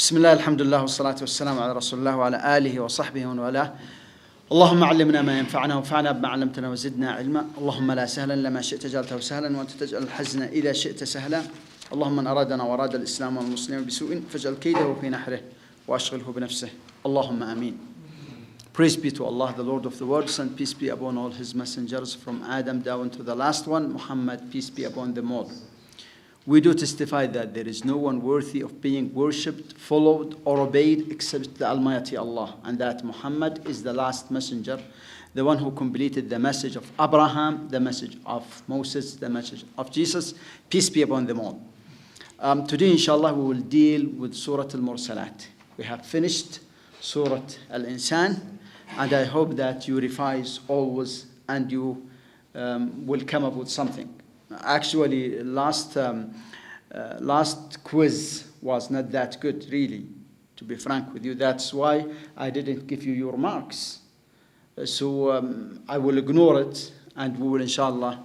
بسم الله الحمد لله والصلاة والسلام على رسول الله وعلى آله وصحبه ومن والاه. اللهم علمنا ما ينفعنا وانفعنا بما علمتنا وزدنا علما. اللهم لا سهلا إلا ما شئت جعلته سهلا وأنت تجعل الحزن إذا شئت سهلا. اللهم من أرادنا وأراد الإسلام والمسلمين بسوء فاجعل كيده في نحره وأشغله بنفسه. اللهم آمين. Praise be to Allah, the Lord of the worlds, and peace be upon all His messengers from Adam down to the last one, Muhammad, peace be upon them all. We do testify that there is no one worthy of being worshipped, followed, or obeyed except the Almighty Allah, and that Muhammad is the last messenger, the one who completed the message of Abraham, the message of Moses, the message of Jesus. Peace be upon them all. Today, inshallah, we will deal with Surat Al Mursalat. We have finished Surat Al Insan, and I hope that you revise always and you will come up with something. Actually, last quiz was not that good, really, to be frank with you. That's why I didn't give you your marks. So I will ignore it, and we will, inshallah,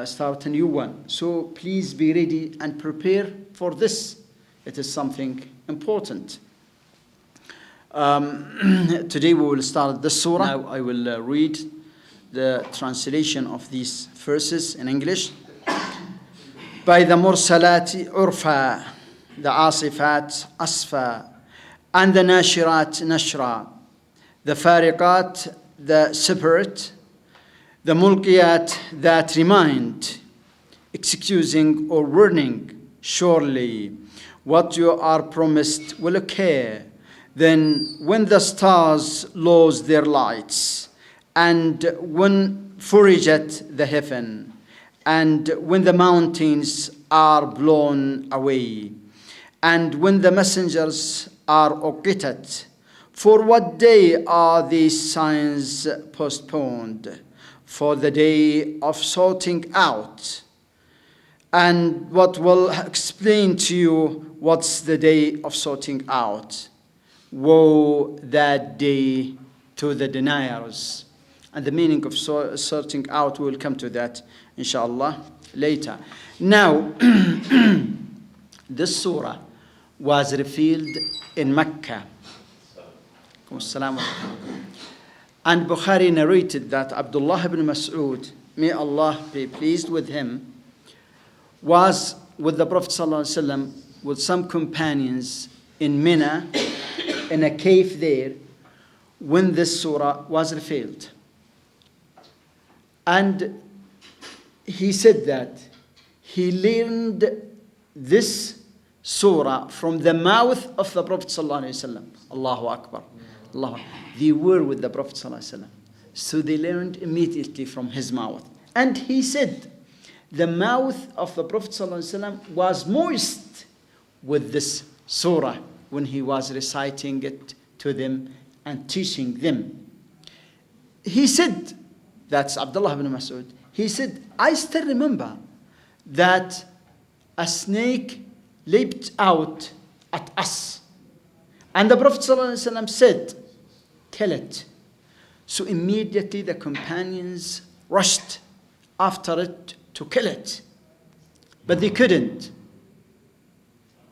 start a new one. So please be ready and prepare for this. It is something important. Today we will start this surah. Now I will read the translation of these verses in English. By the Mursalat Urfa, the Asifat Asfa, and the Nashirat Nashra, the Fariqat, the separate, the Mulkiyat that remind, excusing or warning, surely what you are promised will occur. Then when the stars lose their lights, and when foraged the heaven, and when the mountains are blown away, and when the messengers are omitted, for what day are these signs postponed? For the day of sorting out. And what will explain to you what's the day of sorting out? Woe that day to the deniers. And the meaning of sorting out, we will come to that, inshallah, later. Now, this surah was revealed in Mecca. And Bukhari narrated that Abdullah ibn Mas'ud, may Allah be pleased with him, was with the Prophet ﷺ with some companions in Mina, in a cave there, when this surah was revealed. And he said that he learned this surah from the mouth of the Prophet ﷺ. Allahu Akbar. They were with the Prophet ﷺ. So they learned immediately from his mouth. And he said the mouth of the Prophet ﷺ was moist with this surah when he was reciting it to them and teaching them. He said, that's Abdullah ibn Mas'ud, he said, I still remember that a snake leaped out at us. And the Prophet ﷺ said, kill it. So immediately the companions rushed after it to kill it. But they couldn't.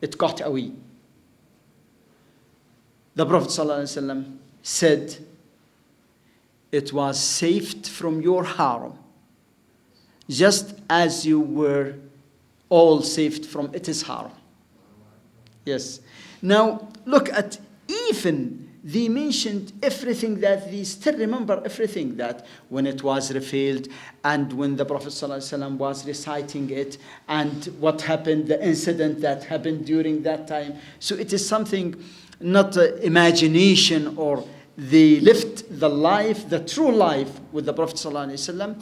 It got away. The Prophet ﷺ said, it was saved from your harm, just as you were all saved from its harm. Yes. Now, look at, even they mentioned everything, that they still remember everything, that when it was revealed and when the Prophet ﷺ was reciting it and what happened, the incident that happened during that time. So it is something, not imagination, or they lived the life, the true life with the Prophet ﷺ.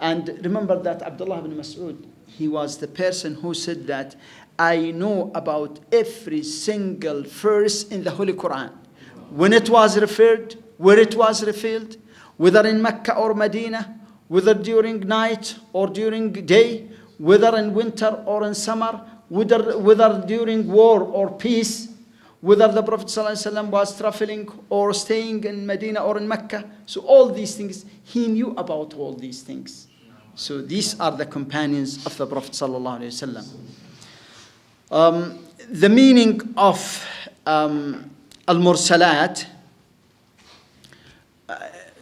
And remember that Abdullah ibn Mas'ud, he was the person who said that I know about every single verse in the Holy Quran, when it was referred, where it was revealed, whether in Mecca or Medina, whether during night or during day, whether in winter or in summer, whether during war or peace, whether the Prophet ﷺ was traveling or staying in Medina or in Mecca. So all these things, he knew about all these things. So these are the companions of the Prophet ﷺ. The meaning of Al Mursalat.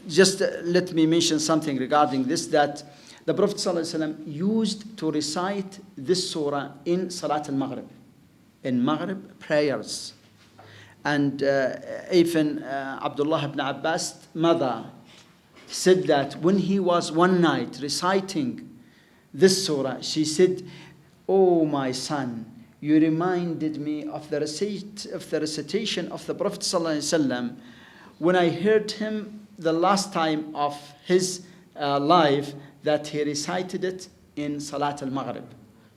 Just let me mention something regarding this, that the Prophet ﷺ used to recite this surah in Salat Al Maghrib, in Maghrib prayers. And even Abdullah ibn Abbas' mother said that when he was one night reciting this surah, she said, "Oh my son, you reminded me of the recitation of the Prophet ﷺ when I heard him the last time of his life, that he recited it in Salat al-Maghrib."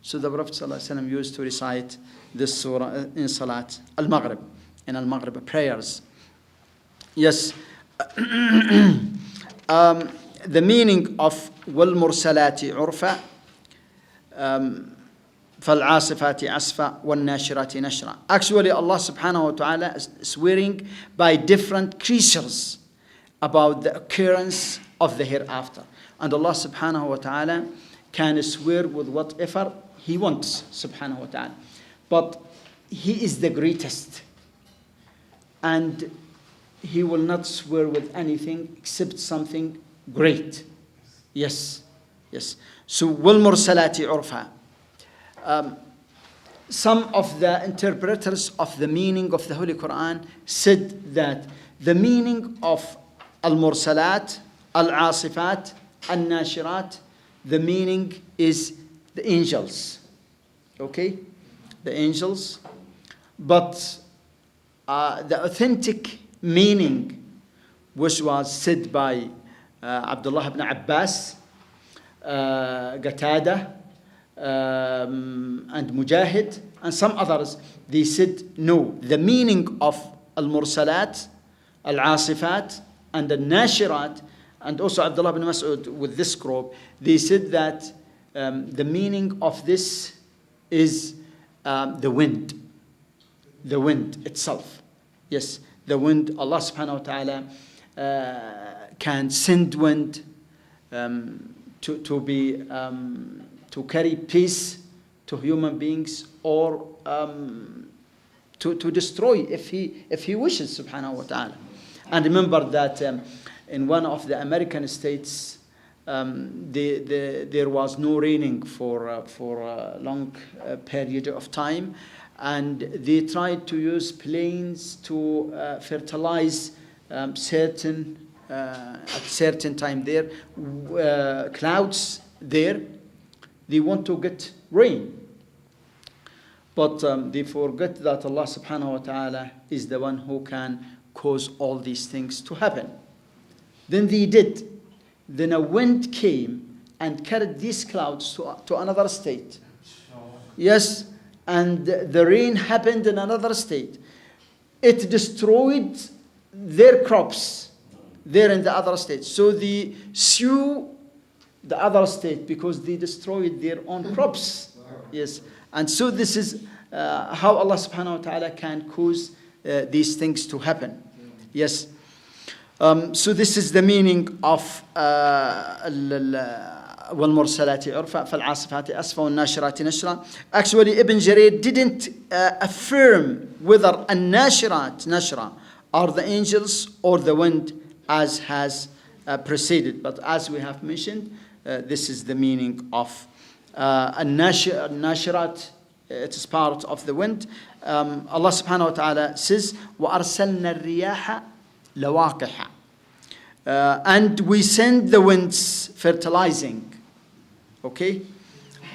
So the Prophet ﷺ used to recite this surah in Salat al-Maghrib, in al-Maghrib prayers. Yes. The meaning of وَالْمُرْسَلَاتِ عُرْفًا فَالْعَاصِفَاتِ عَصْفًا وَالنَّاشِرَاتِ نَشْرًا. Actually, Allah subhanahu wa ta'ala is swearing by different creatures about the occurrence of the hereafter. And Allah subhanahu wa ta'ala can swear with whatever He wants, subhanahu wa ta'ala. But He is the greatest. And He will not swear with anything except something great. Yes. Yes. So, وَالْمُرْسَلَاتِ عُرْفًا. Some of the interpreters of the meaning of the Holy Quran said that the meaning of Al-Mursalat, Al-Asifat, Al-Nashirat, the meaning is the angels. Okay? The angels. But the authentic meaning, which was said by Abdullah ibn Abbas, Qatada, and Mujahid, and some others, they said, no, the meaning of Al-Mursalat, Al-Asifat, and Al-Nashirat, and also Abdullah ibn Mas'ud with this group, they said that the meaning of this is the wind itself. Yes, the wind. Allah subhanahu wa ta'ala can send wind to carry peace to human beings, or to destroy if he wishes, subhanahu wa ta'ala. And remember that in one of the American states, there was no raining for a long period of time, and they tried to use planes to fertilize at certain time there, clouds there. They want to get rain. But they forget that Allah subhanahu wa ta'ala is the one who can cause all these things to happen. Then they did. Then a wind came and carried these clouds to another state. Yes, and the rain happened in another state. It destroyed their crops there in the other state. So they sue the other state because they destroyed their own crops. Yes, and so this is how Allah subhanahu wa ta'ala can cause these things to happen. Yes. So this is the meaning of وَالْمُرْسَلَاتِ عُرْفًا فَالْعَاصِفَاتِ أَصْفًا وَالنَّاشِرَاتِ نَشْرًا. Actually, Ibn Jarir didn't affirm whether الناشرات نشرة are the angels or the wind, as has preceded. But as we have mentioned, this is the meaning of الناشرات. It is part of the wind. Allah subhanahu wa ta'ala says, وَأَرْسَلْنَا الرِّيَاحَ لَوَاقِحًا. And we send the winds fertilizing. Okay?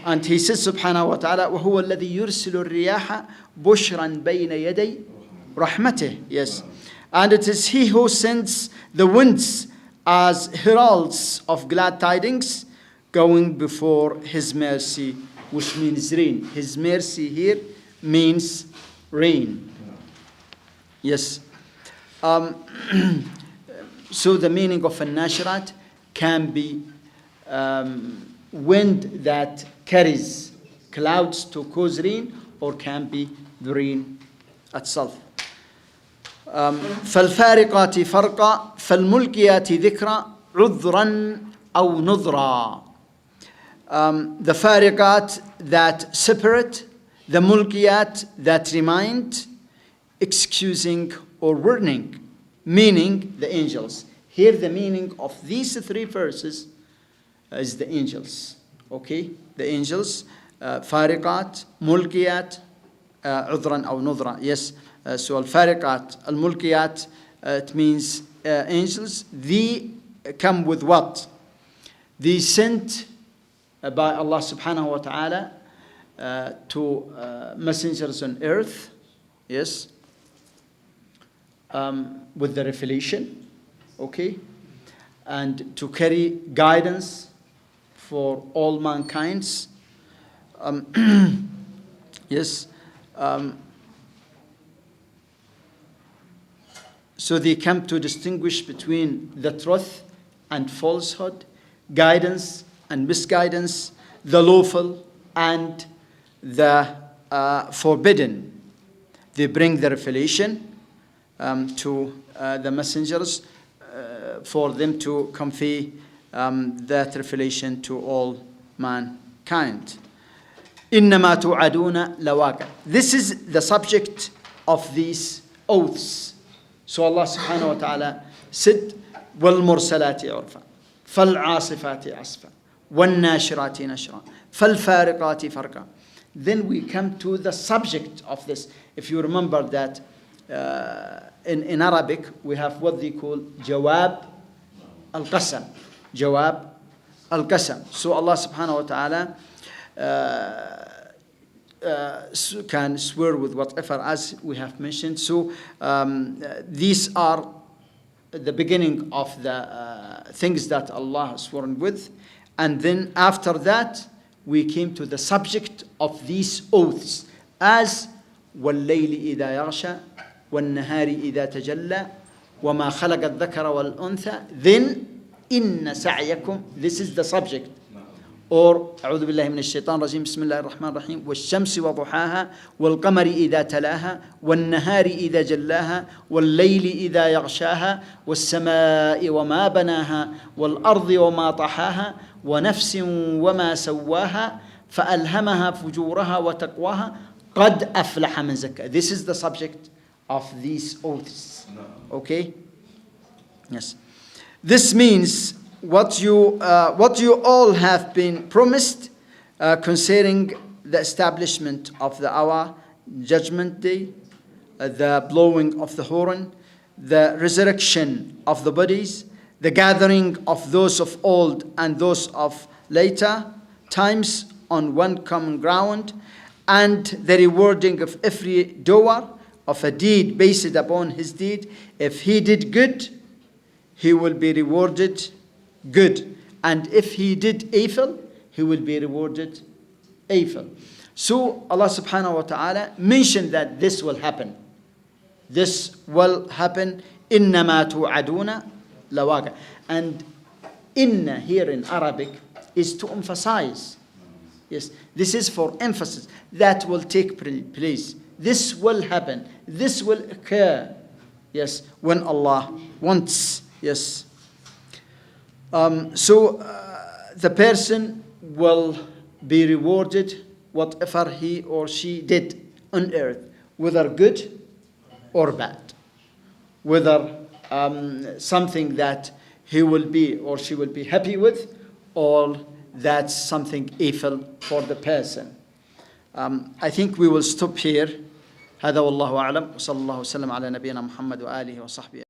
And he says subhanahu wa ta'ala, وَهُوَ الَّذِي يُرْسِلُ الرِّيَاحَ بُشْرًا بَيْنَ يَدَيْ رَحْمَتِهِ. Yes. And it is he who sends the winds as heralds of glad tidings, going before his mercy, which means rain. His mercy here means rain. Yes. So the meaning of al-nashirat can be wind that carries clouds to cause rain, or can be the rain itself. فالفارقات فرقا فالملقيات ذكرا عذرا أو نذرا. The fariqat that separate, the mulkiyat that remind, excusing, or warning, meaning the angels. Here the meaning of these three verses is the angels. Okay? The angels, فارقات, ملقيات, عذرا أو نذرا. Yes. So الفارقات, الملقيات, it means angels. They come with what? They sent by Allah subhanahu wa ta'ala to messengers on earth. Yes. With the revelation. Okay. And to carry guidance for all mankind. Yes. So they come to distinguish between the truth and falsehood, guidance and misguidance, the lawful and the forbidden. They bring the revelation to the messengers for them to convey that revelation to all mankind. إِنَّمَا تُوعَدُونَ لَوَاقِعٌ. This is the subject of these oaths. So Allah subhanahu wa ta'ala said, وَالْمُرْسَلَاتِ عُرْفًا فَالْعَاصِفَاتِ عَصْفًا وَالنَّاشِرَاتِ نَشْرًا فَالْفَارِقَاتِ فَرْقًا. Then we come to the subject of this. If you remember that in Arabic we have what they call jawab al-qasam. Jawab al-qasam. So Allah subhanahu wa ta'ala can swear with whatever, as we have mentioned. So these are the beginning of the things that Allah has sworn with. And then after that, we came to the subject of these oaths as وَاللَّيْلِ إِذَا يَغْشَى وَالنَّهَارِ إِذَا تَجَلَّى وَمَا خَلَقَ الذَّكَرَ وَالْأُنْثَى. Then إِنَّ سَعْيَكُمْ. This is the subject. Or أعوذ بالله من الشيطان الرجيم بسم الله الرحمن الرحيم والشمس وضحاها والقمر إذا تلاها والنهار إذا جلاها والليل إذا يغشاها والسماء وما بناها والأرض وما طحاها ونفس وما سواها فألهمها فجورها وتقواها قد أفلح من زكاها. This is the subject of these oaths. Okay? Yes. This means what you all have been promised concerning the establishment of the hour, judgment day, the blowing of the horn, the resurrection of the bodies, the gathering of those of old and those of later times on one common ground, and the rewarding of every doer of a deed based upon his deed. If he did good, he will be rewarded good, and if he did evil, he will be rewarded evil. So Allah subhanahu wa ta'ala mentioned that this will happen. This will happen. إِنَّمَا تُوعَدُونَ لَوَاقِعٌ. And inna here in Arabic is to emphasize. Yes, this is for emphasis. That will take place. This will happen. This will occur. Yes, when Allah wants. Yes. So the person will be rewarded whatever he or she did on earth, whether good or bad, whether something that he will be or she will be happy with, or that's something evil for the person. I think we will stop here. هذا والله أعلم وصلى الله وسلم على نبينا محمد وآله وصحبه.